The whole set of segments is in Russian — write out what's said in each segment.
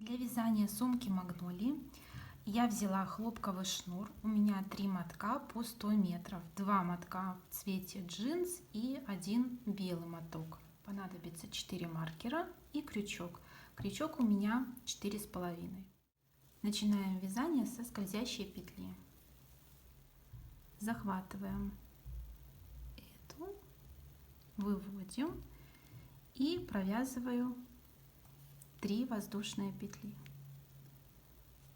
Для вязания сумки Магнолии я взяла хлопковый шнур. У меня 3 мотка по 100 метров. 2 мотка в цвете джинс и 1 белый моток. Понадобится 4 маркера и крючок. Крючок у меня 4,5. Начинаем вязание со скользящей петли. Захватываем эту, выводим и провязываю 3 воздушные петли.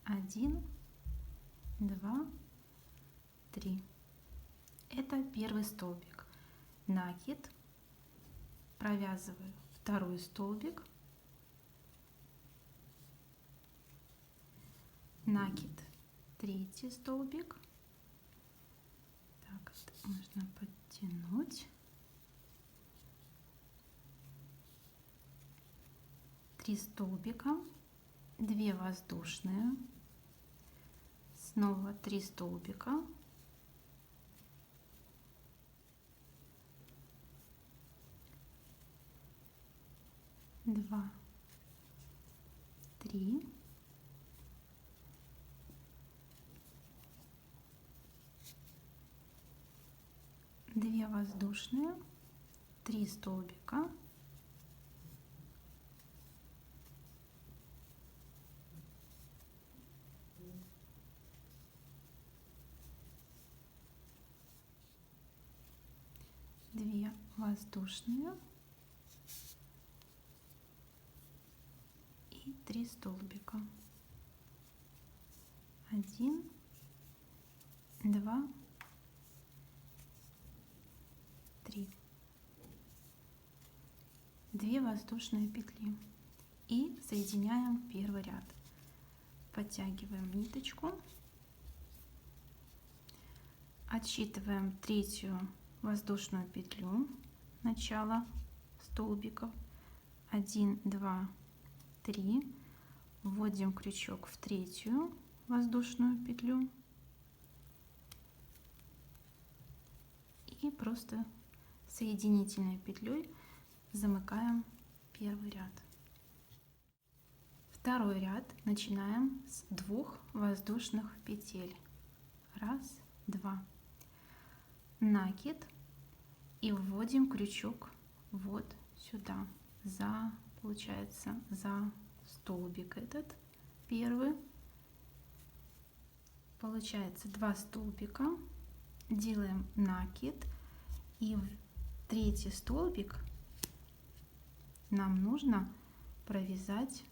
1, 2, 3. Это первый столбик. Накид. Провязываю второй столбик. Накид. Третий столбик. Так, это можно подтянуть. 3 столбика, 2 воздушные, снова 3 столбика, два, 3, 2 воздушные, 3 столбика, две воздушные и 3 столбика. 1, 2, 3. 2 воздушные петли и соединяем первый ряд. Подтягиваем ниточку, отсчитываем третью воздушную петлю начала столбиков. 1, 2, 3. Вводим крючок в третью воздушную петлю и просто соединительной петлей замыкаем первый ряд. Второй ряд начинаем с 2 воздушных петель. 1, 2. Накид и вводим крючок вот сюда, получается, за столбик этот первый. Получается 2 столбика, делаем накид и в третий столбик нам нужно провязать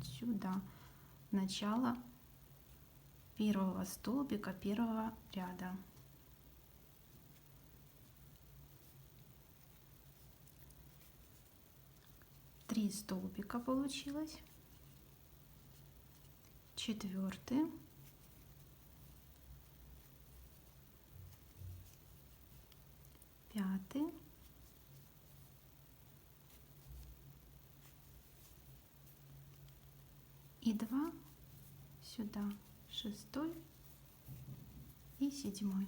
сюда, начало первого столбика первого ряда. 3 столбика получилось. 4, 5, и 2 сюда, 6 и 7.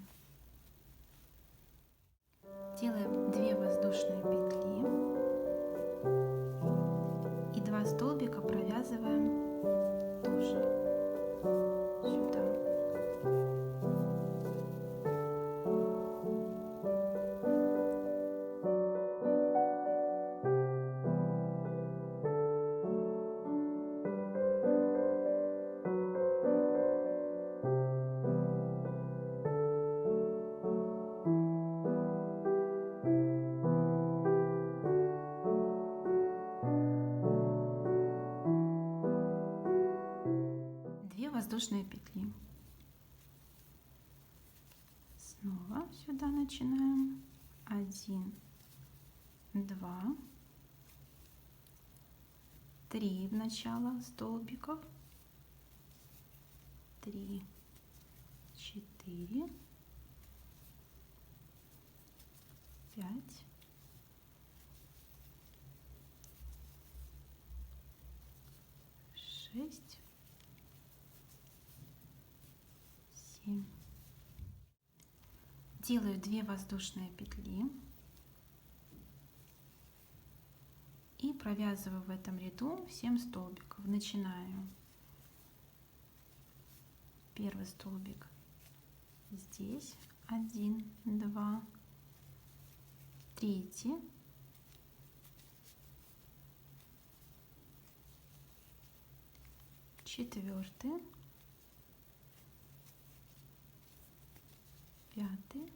Делаем 2 воздушные петли и 2 столбика провязываем тоже сюда. Воздушные петли. Снова сюда начинаем. 1, 2, 3 в начало столбиков. 3, 4, 5, 6, 7. Делаю 2 воздушные петли И провязываю в этом ряду 7 столбиков. Начинаю первый столбик здесь, 1, 2, третий, четвертый, пятый,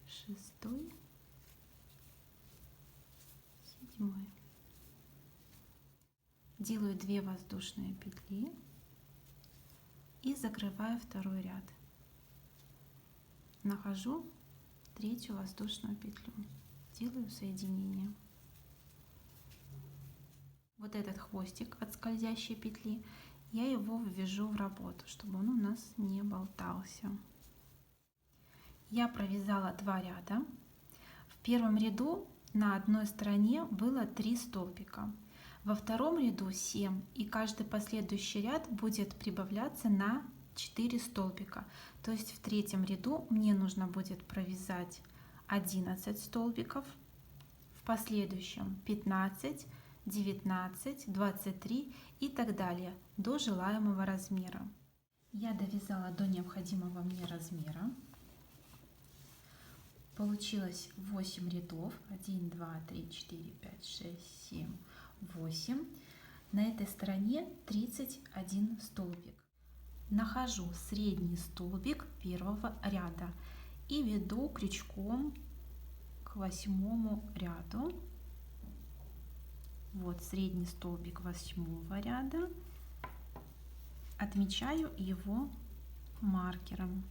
шестой, седьмой. Делаю 2 воздушные петли и закрываю второй ряд. Нахожу третью воздушную петлю, делаю соединение. Вот этот хвостик от скользящей петли, я его ввяжу в работу, чтобы он у нас не болтался. Я провязала 2 ряда. В первом ряду на одной стороне было 3 столбика. Во втором ряду 7, и каждый последующий ряд будет прибавляться на 4 столбика. То есть в третьем ряду мне нужно будет провязать 11 столбиков, в последующем 15, 19, 23 и так далее до желаемого размера. Я довязала до необходимого мне размера. Получилось 8 рядов. 1, 2, 3, 4, 5, 6, 7, 8. На этой стороне 31 столбик. Нахожу средний столбик первого ряда и веду крючком к 8 ряду. Вот средний столбик 8 ряда. Отмечаю его маркером.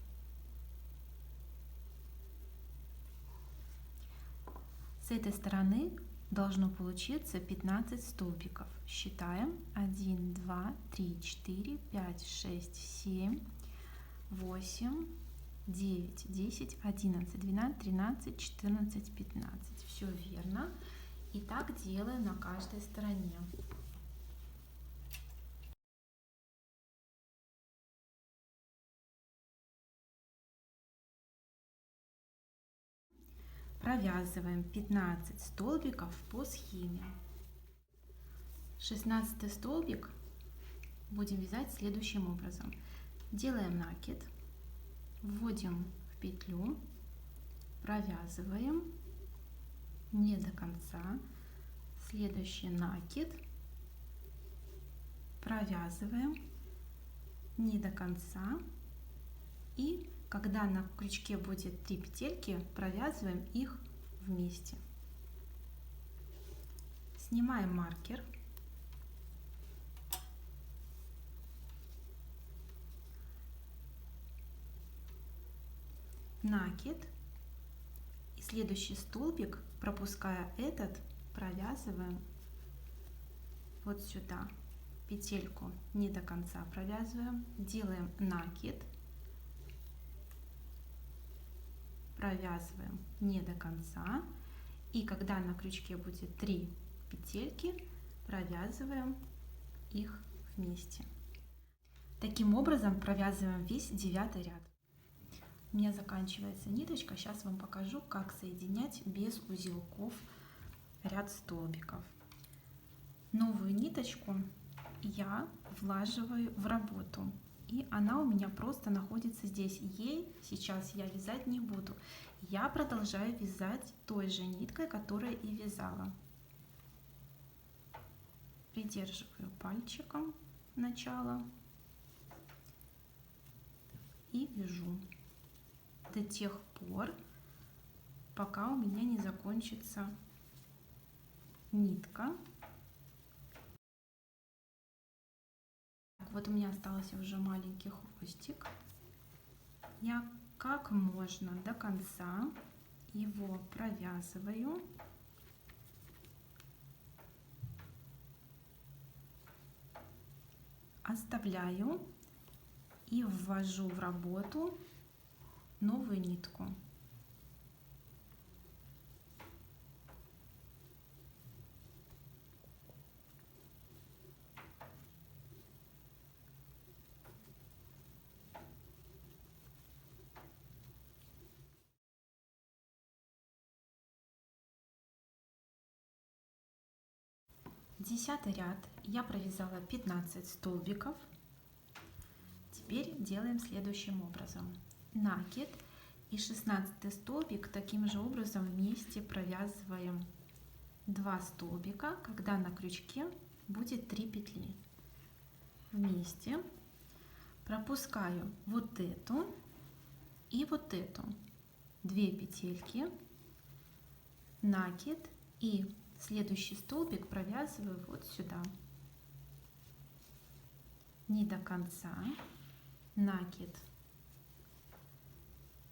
С этой стороны должно получиться 15 столбиков. Считаем: 1, 2, 3, 4, 5, 6, 7, 8, 9, 10, 11, 12, 13, 14, 15. Все верно. И так делаю на каждой стороне. Провязываем 15 столбиков по схеме. 16 столбик будем вязать следующим образом. Делаем накид, вводим в петлю, провязываем не до конца, следующий накид, провязываем не до конца, и когда на крючке будет 3 петельки, провязываем их вместе. Снимаем маркер. Накид. И следующий столбик, пропуская этот, провязываем вот сюда. Петельку не до конца провязываем. Делаем накид. Провязываем не до конца, и когда на крючке будет 3 петельки, провязываем их вместе. Таким образом провязываем весь 9 ряд. У меня заканчивается ниточка, сейчас вам покажу, как соединять без узелков ряд столбиков. Новую ниточку я влаживаю в работу. И она у меня просто находится здесь. Ей сейчас я вязать не буду. Я продолжаю вязать той же ниткой, которой и вязала. Придерживаю пальчиком начало и вяжу до тех пор, пока у меня не закончится нитка. Вот у меня остался уже маленький хвостик. Я как можно до конца его провязываю. Оставляю и ввожу в работу новую нитку. 10 ряд я провязала 15 столбиков. Теперь делаем следующим образом. Накид и 16 столбик таким же образом вместе провязываем 2 столбика, когда на крючке будет 3 петли. Вместе пропускаю вот эту и вот эту 2 петельки, накид, и следующий столбик провязываю вот сюда, не до конца, накид,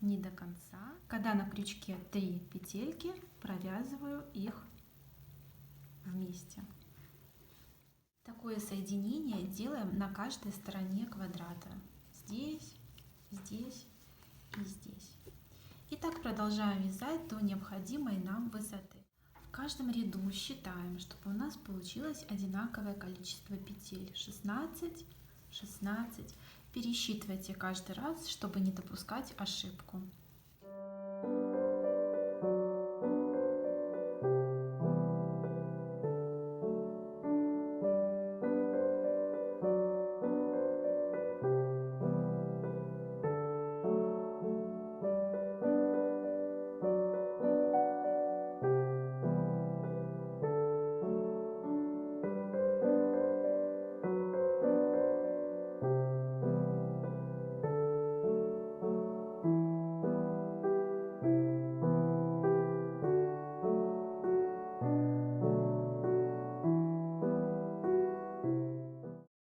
не до конца. Когда на крючке 3 петельки, провязываю их вместе. Такое соединение делаем на каждой стороне квадрата. Здесь, здесь и здесь. И так продолжаем вязать до необходимой нам высоты. В каждом ряду считаем, чтобы у нас получилось одинаковое количество петель. 16, 16. Пересчитывайте каждый раз, чтобы не допускать ошибку.